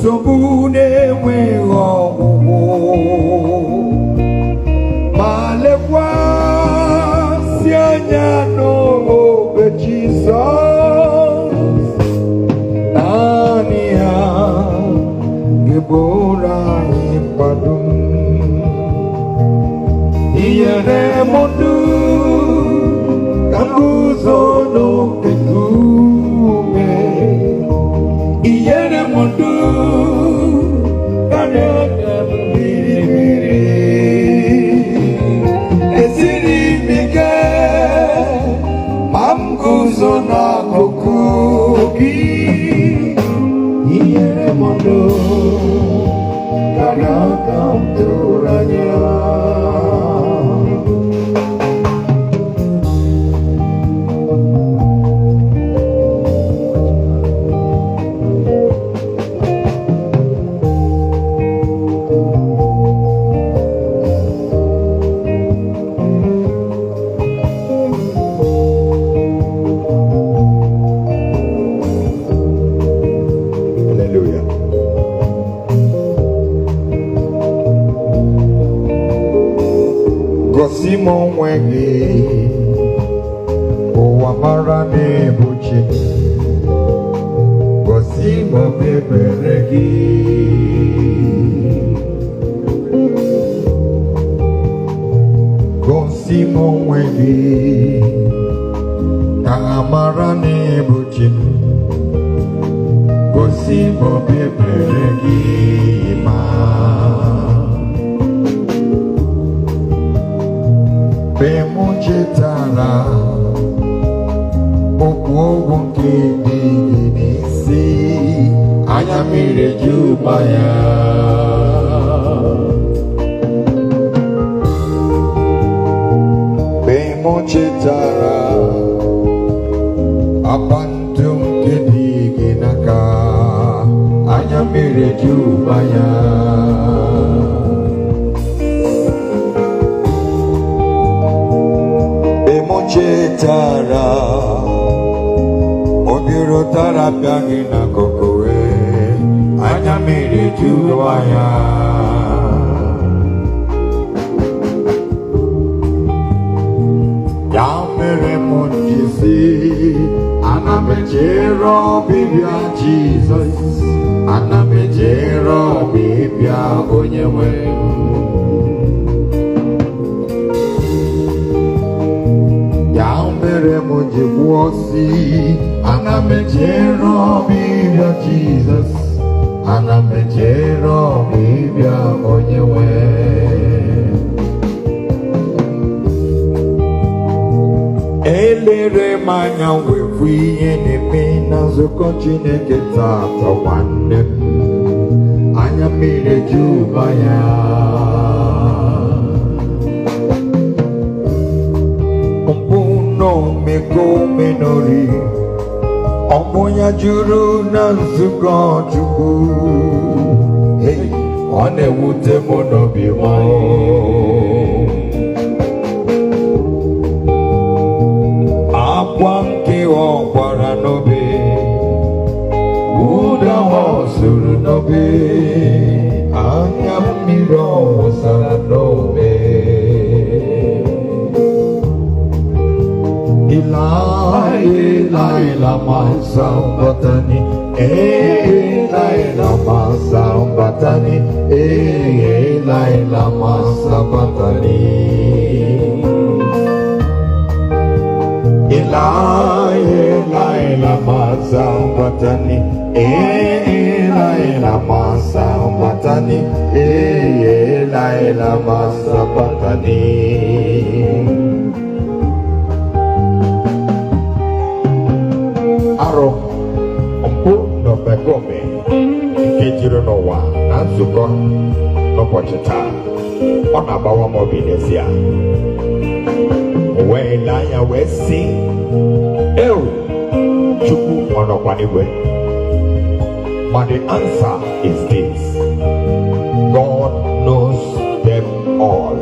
Sobune we ọgwụgwụ ma lekwa si anya n'obe Jizọs naanị ya ga-eburu anyị mkpado inyere m ndụ ka m guzo n'oke nkume inyere m ndụ karịa mmiri esiri m ike ma m guzo n'akụkụ gị inyere m ndụ karịa ka m tụrụ anya. Gosi m onwe gị ụwa mara n'ebuchi gosi m obi ebere gị gosi m onwe gị ka ha mara n'ebuchi gosi m obi ebere gị ma mụ chetara okwu ogwu nke dị n'isi anya mmiri juba ya mgbe mụ chetara akwa ndụ nke dị gị n'aka anya mmiri juba ya chetara obi rụtara bịa gị n'akụkụ anya mmiri juwa ya ya mere m ji sị ana m echere ọbịbịa Jizọs ana m echere ọbịbịa onye nwe mere m ji kwuo si ana m echere ọbịbịa Jizọs ana m echere ọbịbịa onye nwe elere m anya wepụ ihe na-eme na nzukọ Chineke taata nwanne m anya mmiri juba ya menori ọmụ ya juru na nzukọ Chukwu ọ na-ewute m n'obi m akwa nke ọ kwara n'obe ụda ọ sụrụ n'obe anya mmiri ọ wụsara n'obe Laila masambatani, Laila masambatani, Laila masambatani. Laila masambatani, Laila masambatani, Laila masambatani. Aro mpụ n'obegome nke jiri n'ụwa na nzukọ n'ụbọchị taa ọ na-agbawa m obi n'ezie wee lee anya wee sị ewu Chukwu ọ nọkwa n'igwe but the answer is this God knows them all.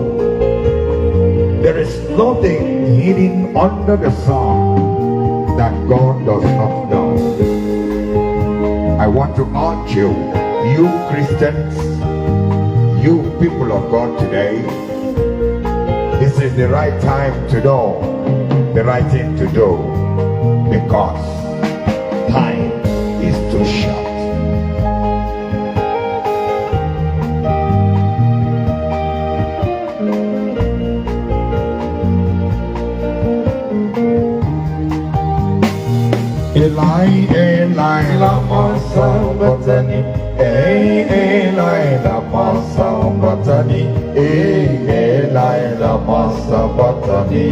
There is nothing hidden under the sun that God does not know. I want to urge you, you Christians, you people of God today, this is the right time to do the right thing to do, because time is too short. Eli, Eli, lama sabachthani. Eli, lama sabachthani. Eli, lama sabachthani.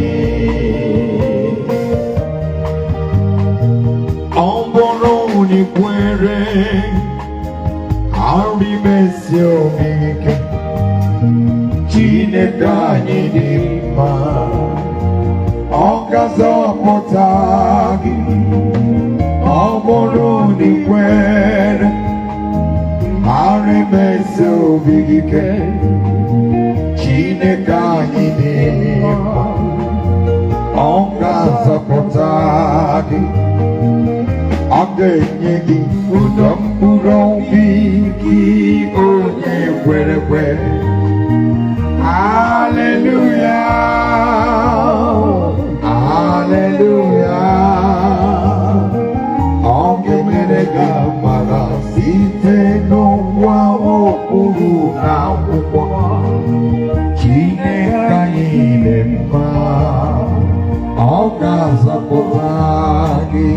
Omboroni kwere, ari mesio mike. Chineke anyị dị mma, ọ ga-azọpụta gị. Omboroni kwere, ari mesio mike. Chineke anyị dị mma, ọ ga-azọpụta gị. Ọ ga-enye gị ụdọ mkpụrụ obi gị onye kwere ekwe. Hallelujah, hallelujah. Ọ ga-emere gị amara site n'ụwa okpuru na akwụkwọ. Chineke anyị dị mma, ọ ga-azọpụta gị.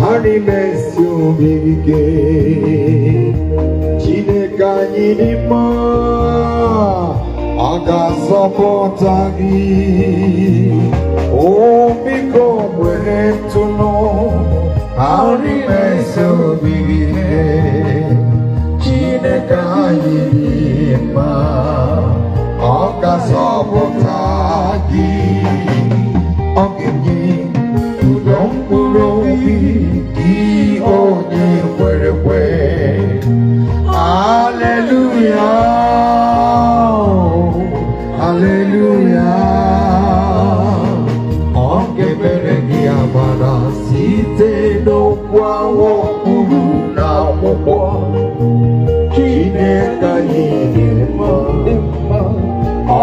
Hari mesio mike, Chineke anyị dị mma, ọ ga-azọpụta gị. O biko kwere ntụnụ, hari mesio mike, Chineke anyị dị mma, ọ ga-azọpụta gị. Ọ ga-enye ụdọ mkpụrụ obi gị onye kwere ekwe. Hallelujah, hallelujah. Ọ ga-emere gị amara site n'okwu ahụ okpuru na akwụkwọ. Chineke anyị dị mma,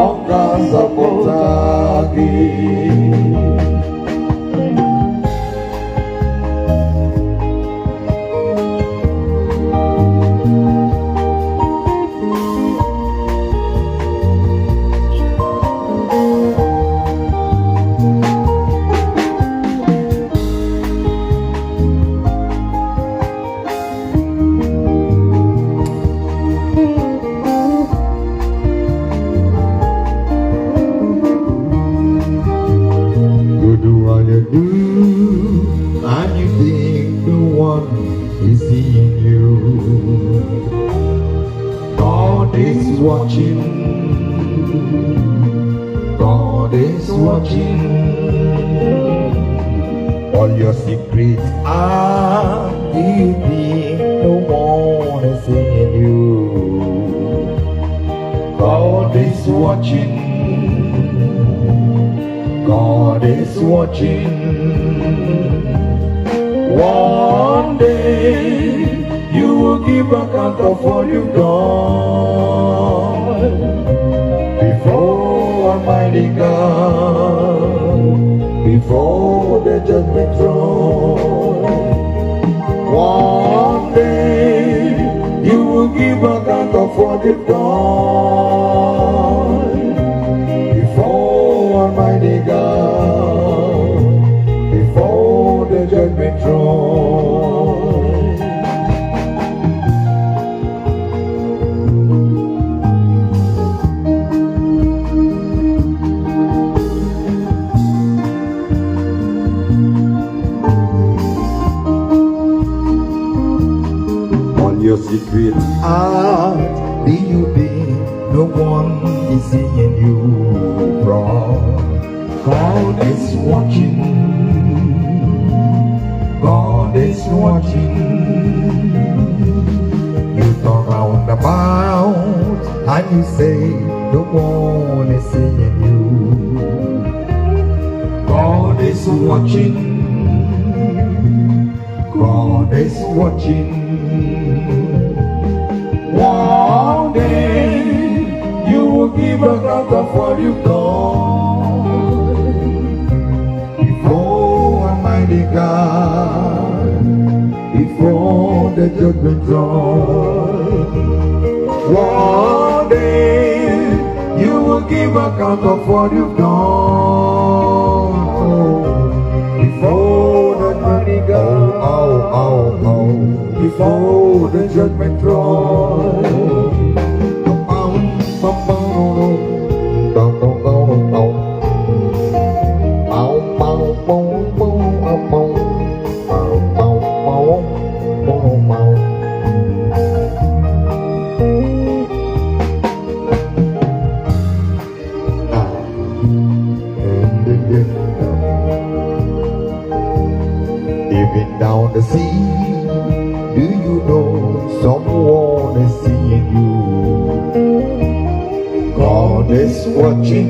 ọ ga-azọpụta gị. And you think the one is seeing you. God is watching, God is watching. All your secrets are you think the one is seeing you. God is watching, God is watching. One day you will give account of all you've done before Almighty God, before the judgment throne. One day you will give account of what you've done before Almighty God, before the judgment throne. secret Out do you think no one is seeing you from? God is watching. God is watching. You talk round about and you say no one is seeing you. God is watching. God is watching. One day you will give account of what you've done before Almighty God, before the judgment throne. One day you will give account of what you've done before the Almighty God, before the judgment throne. Even down the sea, do you know someone is seeing you? God is watching.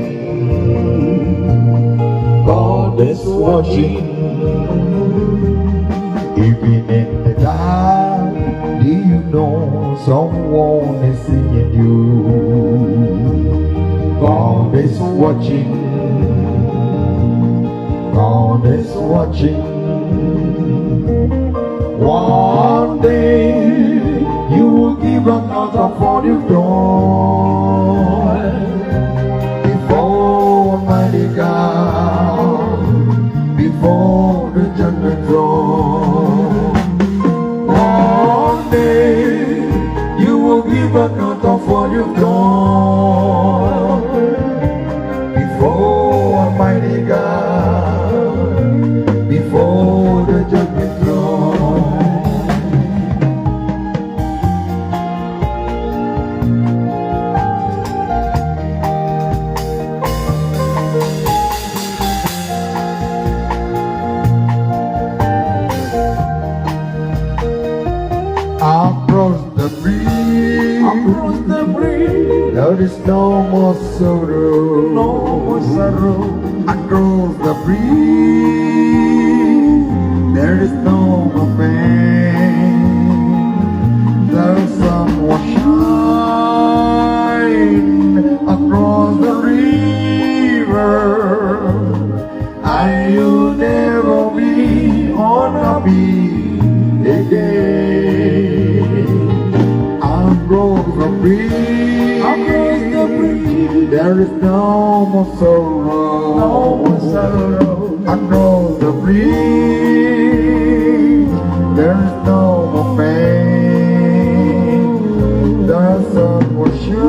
God is watching. Even in the dark, do you know someone is seeing you? God is watching. God is watching. One day you will give account of what you've done before Almighty God, before the judgment throne. One day you will give account of what you've done before Almighty God, before the judgment throne. Across the bridge, there is no more sorrow, no more sorrow. Across the bridge, there is no more pain. The sun will shine across the river, and you'll never be unhappy again. Across the bridge, there is no more sorrow, no more sorrow. Across the bridge, there is no more pain. The sun will shine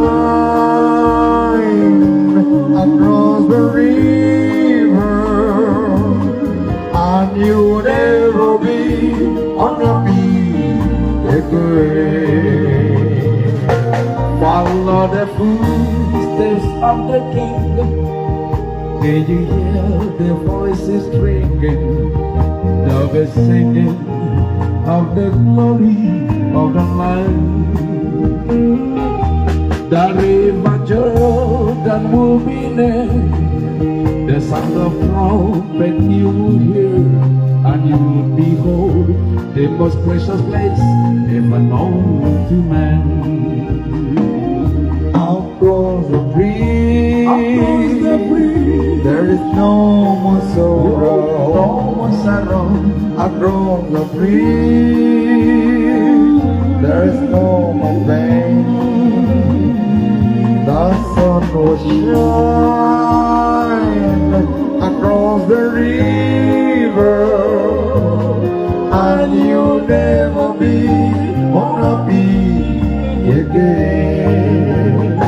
across the river, and you will never be unhappy again. Follow the footsteps of the King. Did you hear the voices ringing? They'll be singing of the glory of the Lamb. The river Jordan will be there. The sound of trumpet you will hear, and you will behold the most precious place ever known to man. Across the bridge, there is no more sorrow, no more sorrow. Across the bridge, there is no more pain. The sun will shine across the river, and you'll never be unhappy again.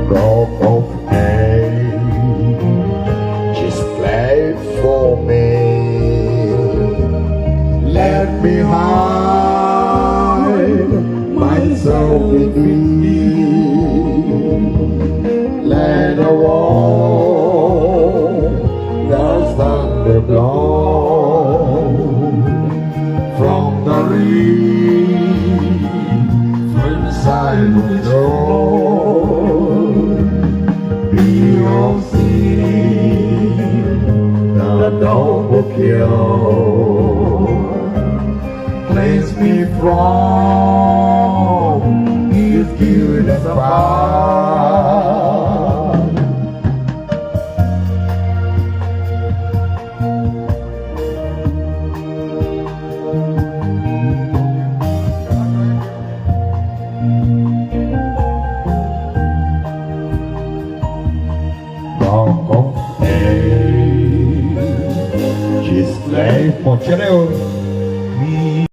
Rock of ages played for me. Let me hide pure. Cleanse me from His guilt and power. Rock of Ages, life for children.